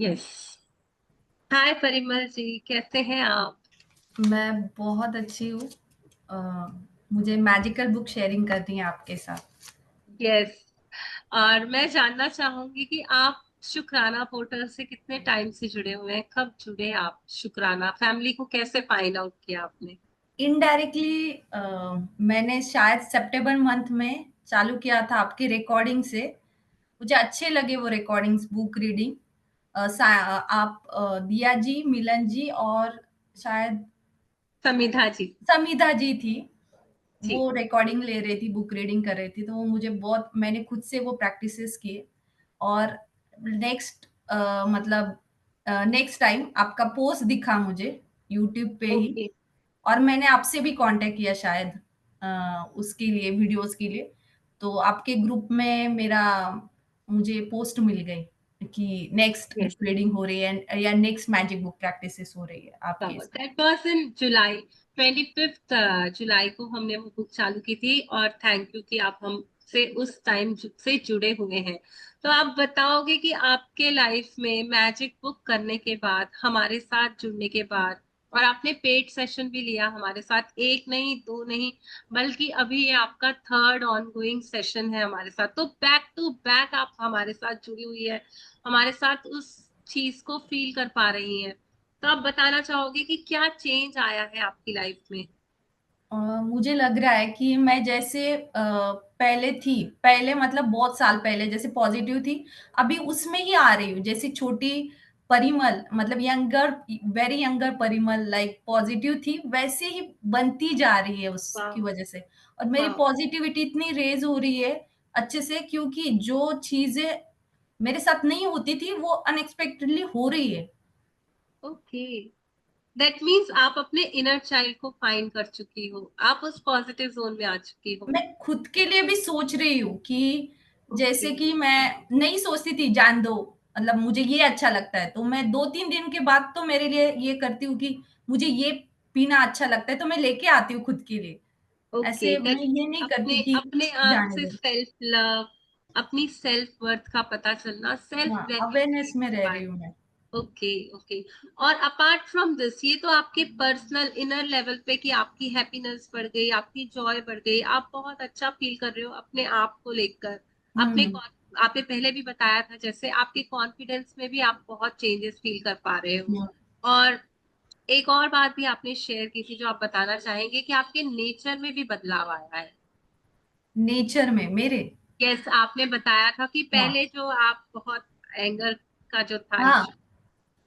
Yes. हाय परिमल जी, कैसे हैं आप? मैं बहुत अच्छी हूँ। अ, मुझे मैजिकल बुक शेयरिंग करनी है आपके साथ। यस। और मैं जानना चाहूंगी कि आप शुक्राना पोर्टल से कितने टाइम से जुड़े हुए हैं, कब जुड़े आप शुक्राना फैमिली को कैसे फाइंड आउट किया आपने? इनडायरेक्टली मैंने शायद सितंबर मंथ में चालू किया था आपकी रिकॉर्डिंग से। मुझे अच्छे लगे वो रिकॉर्डिंग्स, बुक रीडिंग। आप दिया जी, मिलन जी और शायद समिधा जी। समीधा जी थी। जी। वो रिकॉर्डिंग ले रही थी, बुक रीडिंग कर रही थी, तो वो मुझे बहुत, मैंने खुद से वो प्रैक्टिसेस किए। और नेक्स्ट मतलब नेक्स्ट टाइम आपका पोस्ट दिखा मुझे यूट्यूब पे ही, ओके। और मैंने आपसे भी कांटेक्ट किया शायद उसके लिए, वीडियोस के लिए। तो आपके ग्रुप में मेरा, मुझे पोस्ट मिल गई कि नेक्स्ट यस। बुक रीडिंग हो रही है या नेक्स्ट मैजिक बुक प्रैक्टिसेस हो रही है आपके साथ। दैट वाज इन जुलाई, 25 जुलाई को हमने वो बुक चालू की थी। और थैंक यू कि आप हमसे उस टाइम से जुड़े हुए हैं। तो आप बताओगे कि आपके लाइफ में मैजिक बुक करने के बाद, हमारे साथ जुड़ने के बाद, और आपने पेड सेशन भी लिया हमारे साथ, एक नहीं दो नहीं, बल्कि अभी ये आपका थर्ड ऑनगोइंग सेशन है हमारे साथ, तो बैक टू बैक आप हमारे साथ जुड़ी हुई है, हमारे साथ उस चीज को फील कर पा रही हैं। तो आप बताना चाहोगे कि क्या चेंज आया है आपकी लाइफ में? मुझे लग रहा है कि मैं जैसे पहले थी, पहले मतलब बहुत साल पहले जैसे पॉजिटिव थी, अभी उसमें ही आ रही हूँ। जैसे छोटी परिमल, मतलब younger, very younger Parimal, like positive थी, वैसे ही बनती जा रही है उसकी वाह। वजह से। और मेरी वाह। पॉजिटिविटी इतनी रेज़ हो रही है अच्छे से, क्योंकि जो चीज़ें मेरे साथ नहीं होती थी, वो अनएक्सपेक्टेडली हो रही है। ओके। दैट मीन्स आप अपने इनर चाइल्ड को फाइंड कर चुकी हो, आप उस पॉजिटिव जोन में आ चुकी हो। मैं खुद के लिए भी सोच रही हूँ कि ओके। जैसे कि मैं नहीं सोचती थी जान दो, मतलब मुझे ये अच्छा लगता है, तो मैं 2-3 दिन के बाद तो मेरे लिए ये करती हूँ कि मुझे ये पीना अच्छा लगता है, तो मैं लेके आती हूँ खुद के लिए। ओके। ऐसे दैट मैं ये नहीं अपने करती कि अपने आप जाने से दो। सेल्फ लव, अपनी सेल्फ वर्थ का पता चलना, सेल्फ हाँ, वैल्यू अवेयरनेस में रह रही क्रिएट। हूँ मैं। ओके। ओके। और अपार्ट फ्रॉम दिस, ये तो आपके पर्सनल इनर लेवल पे कि आपकी हैप्पीनेस बढ़ गई, आपकी जॉय बढ़ गई, आप बहुत अच्छा फील कर रहे हो अपने आप को लेकर। हुँ, अपने हुँ, आपने पहले भी बताया था, जैसे आपके कॉन्फिडेंस में भी आप बहुत चेंजेस फील कर पा रहे हो। हुँ। और एक और बात भी आपने शेयर की थी जो आप बताना चाहेंगे कि आपके नेचर में भी बदलाव आया है। नेचर में मेरे, यस, आपने बताया था कि हाँ, पहले जो आप बहुत एंगर का जो था हाँ। इश्यू।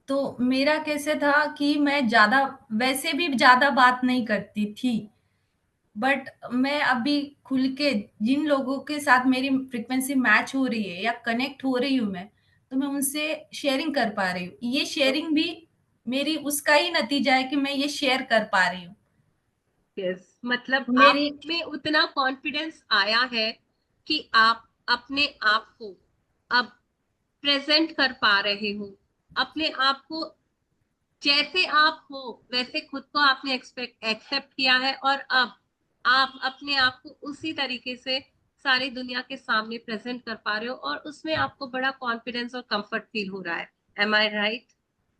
तो मेरा कैसे था कि मैं ज़्यादा, वैसे भी ज़्यादा बात नहीं करती थी। बट मैं अभी खुल के, जिन लोगों के साथ मेरी फ्रीक्वेंसी मैच हो रही है या कनेक्ट हो रही हूँ मैं, तो मैं उनसे शेयरिंग कर पा रही हूँ। ये शेयरिंग भी मेरी उसका ही नतीजा है कि मैं ये शेयर कर पा रही हूँ। यस, मतलब आप मेरी, में उतना कॉन्फिडेंस आया है कि आप अपने आप को अब प्रेजेंट कर पा रहे हो, अपने आप को जैसे आप हो वैसे खुद को आपने एक्सपेक्ट एक्सेप्ट किया है, और अब आप अपने आप को उसी तरीके से सारी दुनिया के सामने प्रेजेंट कर पा रहे हो, और उसमें आपको बड़ा कॉन्फिडेंस और कंफर्ट फील हो रहा है। Am I right?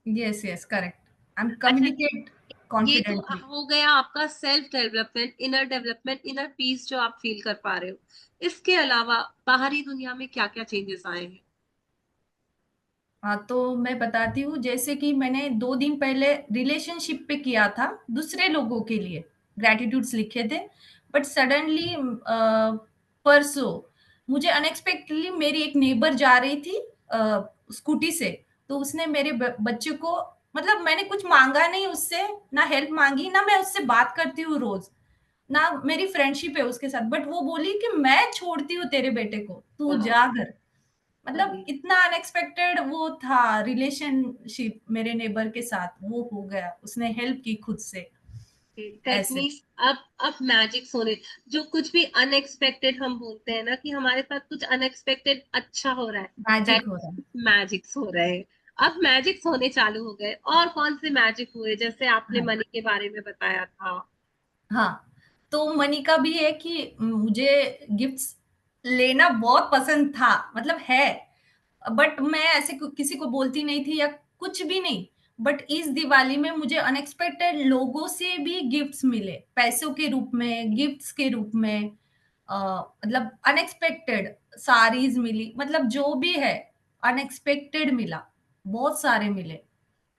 Yes, yes, correct. I am अच्छा। कम्युनिकेट ये तो कॉन्फिडेंटली। हो गया आपका सेल्फ डेवलपमेंट, इनर पीस जो आप फील कर पा रहे हो। इसके अलावा बाहरी दुनिया में क्या क्या चेंजेस आए हैं? हाँ, तो मैं बताती हूँ, जैसे कि मैंने 2 दिन पहले रिलेशनशिप पे किया था, दूसरे लोगों के लिए ग्रैटिट्यूड्स लिखे थे। बट सडनली परसों मुझे अनएक्सपेक्टेडली मेरी एक नेबर जा रही थी स्कूटी से, तो उसने मेरे बच्चे को, मतलब मैंने कुछ माँगा नहीं उससे, ना हेल्प माँगी, ना मैं उससे बात करती हूँ रोज़, ना मेरी फ्रेंडशिप है उसके साथ, बट वो बोली कि मैं छोड़ती हूँ तेरे बेटे को, तू वाह। जा घर। मतलब अरे, इतना अनएक्सपेक्टेड वो था, रिलेशनशिप मेरे नेबर के साथ वो हो गया, उसने हेल्प की खुद से, दैट ऐसे। मीन्स अब मैजिक्स होने, जो कुछ भी अनएक्सपेक्टेड हम बोलते हैं ना कि हमारे साथ कुछ अनएक्सपेक्टेड अच्छा हो रहा है, मैजिक दैट हो रहा है। मैजिक्स हो रहे हैं। अब मैजिक्स होने चालू हो गए, और कौन से मैजिक हुए? जैसे आपने हाँ, मनी के बारे में बताया था। हाँ। तो मनी का भी है कि मुझे गिफ्ट्स लेना बहुत पसंद था, मतलब है। बट मैं ऐसे किसी को बोलती नहीं थी या कुछ भी नहीं। बट इस दिवाली में मुझे अनएक्सपेक्टेड लोगों से भी गिफ्ट्स मिले, पैसों के रूप में, गिफ्ट्स के रूप में। मतलब अनएक्सपेक्टेड साड़ीज मिली, मतलब जो भी है अनएक्सपेक्टेड मिला, बहुत सारे मिले,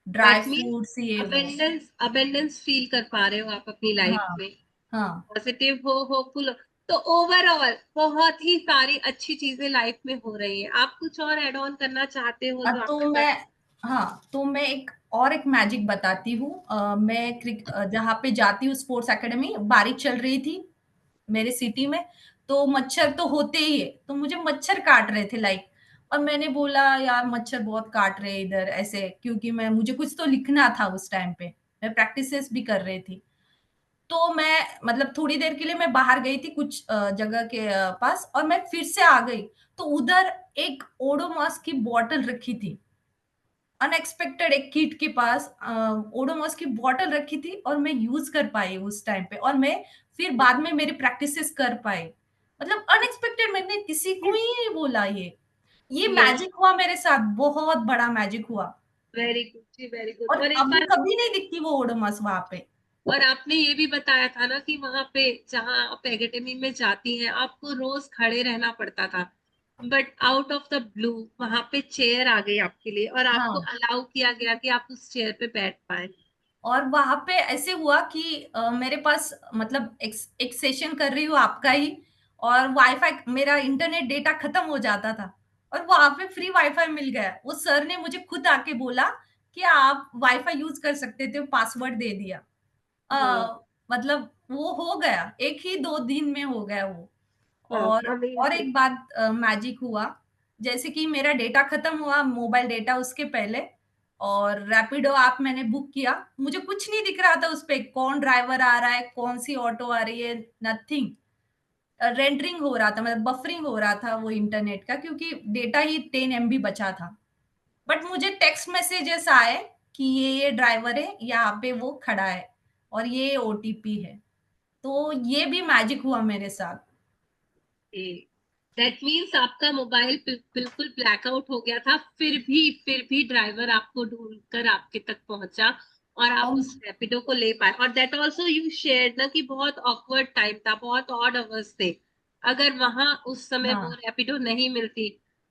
ड्राई दैट मीन्स फ्रूट्स ये वो। अबेंडेंस अबेंडेंस फील कर पा रहे हो आप अपनी लाइफ हाँ, में, हाँ। पॉजिटिव हो होपफुल हो। तो ओवरऑल बहुत ही सारी अच्छी चीजें लाइफ में हो रही है। आप कुछ और ऐड ऑन करना चाहते हो जो तो आपके साथ? मैं, हाँ, तो मैं एक मैजिक बताती हूँ। मैं जहाँ पे जाती हूँ स्पोर्ट्स एकेडमी, बारिश चल रही थी मेरे सिटी में, तो मच्छर तो होते ही है, तो मुझे मच्छर काट रहे थे लाइक। और मैंने बोला यार मच्छर बहुत काट रहे हैं इधर ऐसे, क्योंकि मैं मुझे कुछ तो लिखना था उस टाइम पे, मैं प्रैक्टिसेस भी कर रही थी। तो मैं मतलब थोड़ी देर के लिए मैं बाहर गई थी कुछ जगह के पास, और मैं फिर से आ गई, तो उधर एक ओडोमॉस की बॉटल रखी थी। अनएक्सपेक्टेड एक किट के पास ओडोमॉस की बॉटल रखी थी, और मैं यूज कर पाई उस टाइम पे, और मैं फिर बाद में मेरी प्रैक्टिसेस कर पाई। मतलब अनएक्सपेक्टेड, मैंने किसी को ही नहीं बोला ये यस, मैजिक हुआ मेरे साथ, बहुत बड़ा मैजिक हुआ। वेरी गुड जी, वेरी गुड। और और एक अभी बार, कभी नहीं दिखती वो ओडोमॉस वहां पे। और आपने ये भी बताया था ना कि वहां पे जहां आप एकेडमी में जाती हैं आपको रोज खड़े रहना पड़ता था, but out of the blue वहां पे चेयर आ गई आपके लिए और आपको हाँ, अलाउ किया गया कि आप उस चेयर पे बैठ पाए। और वहां पे ऐसे हुआ कि मेरे पास मतलब एक सेशन कर रही हूँ आपका ही, और वाईफाई, मेरा इंटरनेट डेटा खत्म हो जाता था, और वहां पे फ्री वाईफाई मिल गया। वो सर ने मुझे खुद आके बोला कि आप वाईफाई यूज कर सकते थे, पासवर्ड दे दिया। वाह, मतलब वो हो गया, एक ही 2 दिन में हो गया वो। वाह, और अमेजिंग। एक बात मैजिक हुआ, जैसे कि मेरा डेटा खत्म हुआ, मोबाइल डेटा उसके पहले, और रैपिडो ऐप मैंने बुक किया। मुझे कुछ नहीं दिख रहा था उस पे, कौन ड्राइवर आ रहा है, कौन-सी ऑटो आ रही है, नथिंग। रेंडरिंग हो रहा था, मतलब बफरिंग हो रहा था वो इंटरनेट का, क्योंकि डेटा ही 10 एमबी बचा था। बट मुझे टेक्स्ट मैसेजेस आए कि ये ड्राइवर है, यहाँ पे वो खड़ा है, और ये ओटीपी है। तो ये भी मैजिक हुआ मेरे साथ। दैट मीन्स आपका मोबाइल बिल्कुल ब्लैकआउट हो गया था, फिर भी ड्राइवर आपको ढूंढ कर आपके तक पहुंचा और आप और उस रैपिडो को ले पाए। और दैट ऑल्सो यू शेयर्ड ना कि बहुत ऑकवर्ड टाइम था, बहुत ऑड अवर्स थे। अगर वहां उस समय वो हाँ, रैपिडो नहीं मिलती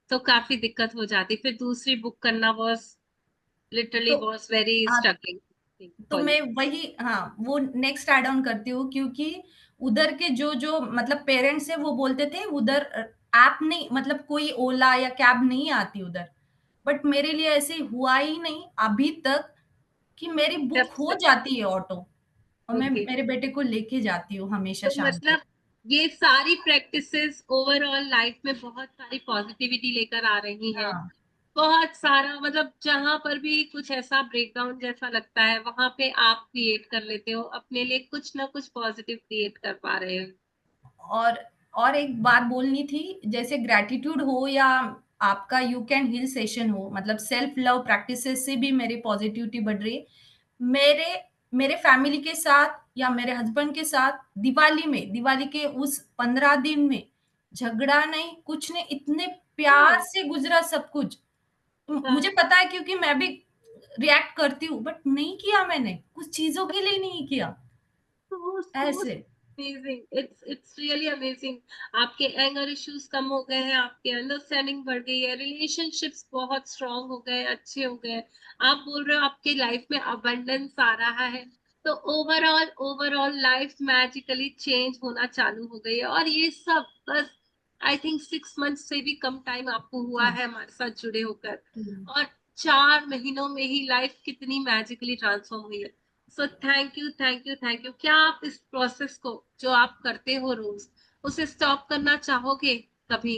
तो काफी दिक्कत हो जाती, फिर दूसरी बुक करना वॉज लिटरली तो वॉज वेरी हाँ, स्ट्रगलिंग तो फॉर यू। मैं वही, हाँ, वो नेक्स्ट ऐड ऑन करती हूँ, क्योंकि उधर के जो मतलब पेरेंट्स हैं वो बोलते थे उधर ऐप नहीं, मतलब कोई ओला या कैब नहीं आती उधर। बट मेरे लिए ऐसे हुआ ही नहीं अभी तक, कि मेरी बुक हो जाती है ऑटो, और मैं ओके, मेरे बेटे को लेके जाती हूँ हमेशा तो शाम को। मतलब ये सारी प्रैक्टिसेस ओवरऑल लाइफ में बहुत सारी पॉजिटिविटी लेकर आ रही हैं। हाँ, बहुत सारा मतलब जहां पर भी कुछ ऐसा ब्रेकडाउन जैसा लगता है वहां पे आप क्रिएट कर लेते हो अपने लिए, कुछ ना कुछ पॉजिटिव क्रिएट कर पा रहे हो। और और एक बात बोलनी थी, जैसे ग्रैटिट्यूड हो या आपका यू कैन हील सेशन हो, मतलब सेल्फ लव प्रैक्टिसेस से भी मेरी पॉजिटिविटी बढ़ रही है। मेरे मेरे फैमिली के साथ या मेरे हस्बैंड के साथ दिवाली के उस 15 दिन में झगड़ा नहीं, कुछ नहीं, इतने प्यार हाँ, से गुजरा सब कुछ। मुझे हाँ, पता है, क्योंकि मैं भी रिएक्ट करती हूँ, बट नहीं किया मैंने, कुछ चीजों के लिए नहीं किया सो ऐसे। Amazing, it's really amazing. आपके एंगर इश्यूज कम हो गए हैं, आपकी अंडरस्टैंडिंग बढ़ गई है, रिलेशनशिप्स बहुत स्ट्रांग हो गए, अच्छे हो गए। आप बोल रहे हो आपके लाइफ में अबंडेंस आ रहा है। तो overall overall life magically change होना चालू हो गई है, और ये सब बस आई थिंक 6 मंथ से भी कम टाइम आपको हुआ हाँ। है हमारे साथ जुड़े होकर। हम्म। और 4 महीनों में ही लाइफ कितनी मैजिकली ट्रांसफॉर्म हुई है। So thank you, thank you, thank you. क्या आप इस प्रोसेस को जो आप करते हो रोज उसे स्टॉप करना चाहोगे कभी?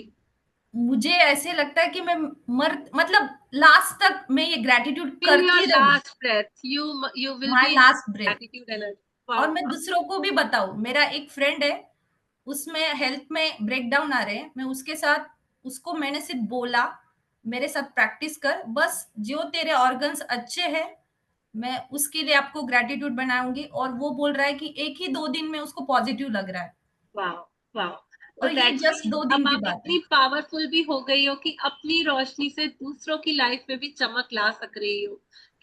मुझे ऐसे लगता है कि मैं मर मतलब लास्ट तक मैं ये ग्रैटिट्यूड टिल योर करती रहूं, last breath you will my be in last breath. Gratitude energy. और वाओ, मैं दूसरों को भी बताऊं, मेरा एक फ्रेंड है, उसमें हेल्थ में ब्रेकडाउन आ रहे हैं, मैं उसके साथ, उसको मैंने सिर्फ बोला मेरे साथ प्रैक्टिस कर, बस जो तेरे ऑर्गन्स अच्छे हैं मैं उसके लिए आपको ग्रैटिट्यूड बनाऊंगी, और वो बोल रहा है कि एक ही 2 दिन में उसको पॉजिटिव लग रहा है। Wow, wow. और ये दैट्स जस्ट मीन 2 अब दिन की आप बात है। इतनी पावरफुल भी हो गई हो कि अपनी रोशनी से दूसरों की लाइफ में भी चमक ला सक रही हो।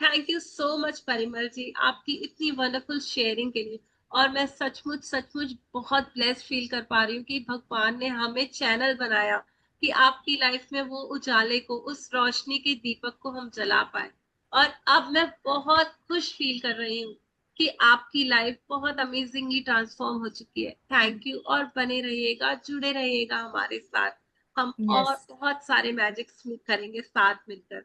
Thank you so much Parimal ji, आपकी इतनी वंडरफुल शेयरिंग के लिए। और मैं सचमुच सचमुच बहुत ब्लेस्ड फील कर पा रही हूँ कि भगवान ने हमें चैनल बनाया कि आपकी लाइफ में वो उजाले को, उस रोशनी के दीपक को हम जला पाए। और अब मैं बहुत खुश फील कर रही हूँ कि आपकी लाइफ बहुत अमेजिंगली ट्रांसफॉर्म हो चुकी है। थैंक यू, और बने रहिएगा, जुड़े रहिएगा हमारे साथ। हम यस, और बहुत सारे मैजिक्स करेंगे साथ मिलकर।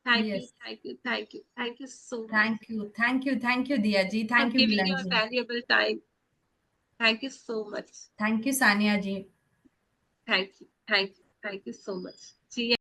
Thank you, yes. Thank you, thank you, thank you so much thank you, thank you, thank you Diya ji, for thank you giving Milan your ji, valuable time. Thank you so much. Thank you Sania ji. Thank you, thank you, thank you so much ji.